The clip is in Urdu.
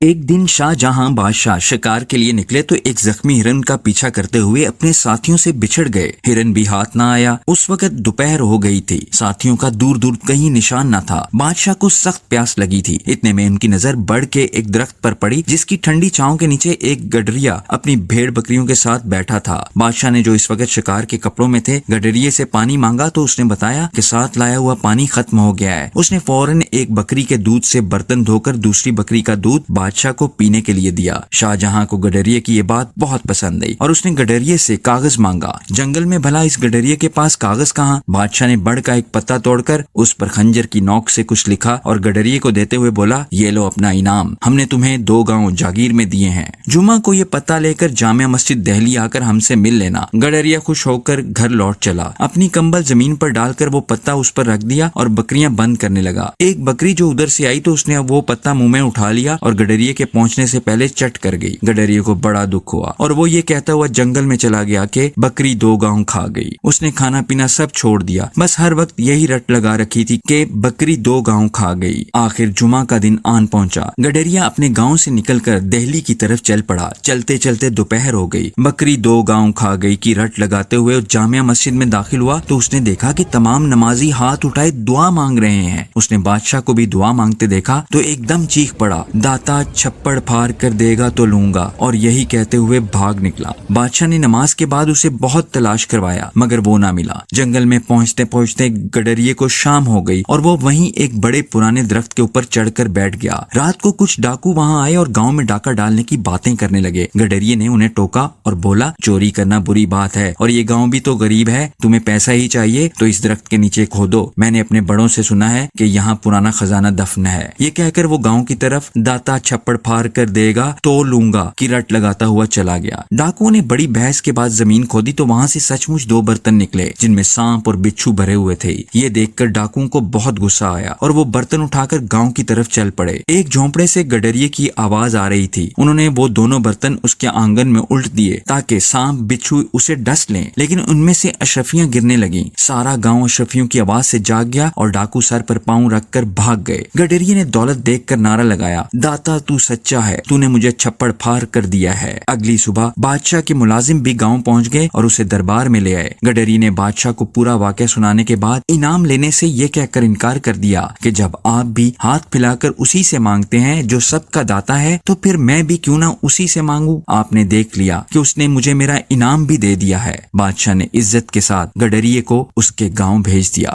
ایک دن شاہ جہاں بادشاہ شکار کے لیے نکلے تو ایک زخمی ہرن کا پیچھا کرتے ہوئے اپنے ساتھیوں سے بچھڑ گئے۔ ہرن بھی ہاتھ نہ آیا۔ اس وقت دوپہر ہو گئی تھی۔ ساتھیوں کا دور دور کہیں نشان نہ تھا۔ بادشاہ کو سخت پیاس لگی تھی۔ اتنے میں ان کی نظر بڑھ کے ایک درخت پر پڑی جس کی ٹھنڈی چھاؤں کے نیچے ایک گڈریا اپنی بھیڑ بکریوں کے ساتھ بیٹھا تھا۔ بادشاہ نے جو اس وقت شکار کے کپڑوں میں تھے گڈریے سے پانی مانگا تو اس نے بتایا کہ ساتھ لایا ہوا پانی ختم ہو گیا ہے۔ اس نے فوراً ایک بکری کے دودھ سے برتن دھو کر دوسری بکری کا دودھ بادشاہ کو پینے کے لیے دیا۔ شاہ جہاں کو گڈریے کی یہ بات بہت پسند آئی اور اس نے گڈریے سے کاغذ مانگا۔ جنگل میں بھلا اس گڈریے کے پاس کاغذ کہاں؟ بادشاہ نے بڑ کا ایک پتا توڑ کر اس پر خنجر کی نوک سے کچھ لکھا اور گڈریے کو دیتے ہوئے بولا، یہ لو اپنا انعام، ہم نے تمہیں 2 گاؤں جاگیر میں دیے ہیں۔ جمعہ کو یہ پتا لے کر جامع مسجد دہلی آ کر ہم سے مل لینا۔ گڈریا خوش ہو کر گھر لوٹ چلا۔ اپنی کمبل زمین پر ڈال کر وہ پتا اس پر رکھ دیا اور بکریاں بند کرنے لگا۔ ایک بکری جو ادھر سے آئی تو اس نے وہ پتا منہ میں اٹھا لیا اور گڈریے کے پہنچنے سے پہلے چٹ کر گئی۔ گڈریے کو بڑا دکھ ہوا اور وہ یہ کہتا ہوا جنگل میں چلا گیا کہ بکری 2 گاؤں کھا گئی۔ اس نے کھانا پینا سب چھوڑ دیا، بس ہر وقت یہی رٹ لگا رکھی تھی کہ بکری 2 گاؤں کھا گئی۔ آخر جمعہ کا دن آن پہنچا۔ گڈریا اپنے گاؤں سے نکل کر دہلی کی طرف چل پڑا۔ چلتے چلتے دوپہر ہو گئی۔ بکری 2 گاؤں کھا گئی کی رٹ لگاتے ہوئے جامع مسجد میں داخل ہوا تو اس نے دیکھا کہ تمام نمازی ہاتھ اٹھائے دعا مانگ رہے ہیں۔ اس نے بادشاہ کو بھی دعا مانگتے دیکھا تو ایک دم چیخ پڑا، داتا چھپڑ پھاڑ کر دے گا تو لوں گا، اور یہی کہتے ہوئے بھاگ نکلا۔ بادشاہ نے نماز کے بعد اسے بہت تلاش کروایا مگر وہ نہ ملا۔ جنگل میں پہنچتے پہنچتے گڈریے کو شام ہو گئی اور وہ وہیں ایک بڑے پرانے درخت کے اوپر چڑھ کر بیٹھ گیا۔ رات کو کچھ ڈاکو وہاں آئے اور گاؤں میں ڈاکہ ڈالنے کی باتیں کرنے لگے۔ گڈریے نے انہیں ٹوکا اور بولا، چوری کرنا بری بات ہے اور یہ گاؤں بھی تو غریب ہے، تمہیں پیسہ ہی چاہیے تو اس درخت کے نیچے کھودو، میں نے اپنے بڑوں سے سنا ہے کہ یہاں پرانا خزانہ دفن ہے۔ یہ کہہ کر وہ گاؤں کی طرف داتا چھپڑ پھاڑ کر دے گا تو لوں گا کی رٹ لگاتا ہوا چلا گیا۔ ڈاکوؤں نے بڑی بحث کے بعد زمین کھودی تو وہاں سے سچ مچ 2 برتن نکلے جن میں سانپ اور بچھو بھرے ہوئے تھے۔ یہ دیکھ کر ڈاکوؤں کو بہت غصہ آیا اور وہ برتن اٹھا کر گاؤں کی طرف چل پڑے۔ ایک جھونپڑے سے گڈریے کی آواز آ رہی تھی۔ انہوں نے وہ دونوں برتن اس کے آنگن میں الٹ دیے تاکہ سانپ بچھو اسے ڈس لیں، لیکن ان میں سے اشرفیاں گرنے لگیں۔ سارا گاؤں اشرفیوں کی آواز سے جاگ گیا اور ڈاکو سر پر پاؤں رکھ کر بھاگ گئے۔ گڈریے نے دولت دیکھ کر نعرہ لگایا، داتا تو سچا ہے، تو نے مجھے چھپڑ پھاڑ کر دیا ہے۔ اگلی صبح بادشاہ کے ملازم بھی گاؤں پہنچ گئے اور اسے دربار میں لے آئے۔ گڈریے نے بادشاہ کو پورا واقعہ سنانے کے بعد انعام لینے سے یہ کہہ کر انکار کر دیا کہ جب آپ بھی ہاتھ پھیلا کر اسی سے مانگتے ہیں جو سب کا داتا ہے تو پھر میں بھی کیوں نہ اسی سے مانگوں۔ آپ نے دیکھ لیا کہ اس نے مجھے میرا انعام بھی دے دیا ہے۔ بادشاہ نے عزت کے ساتھ گڈریے کو اس کے گاؤں بھیج دیا۔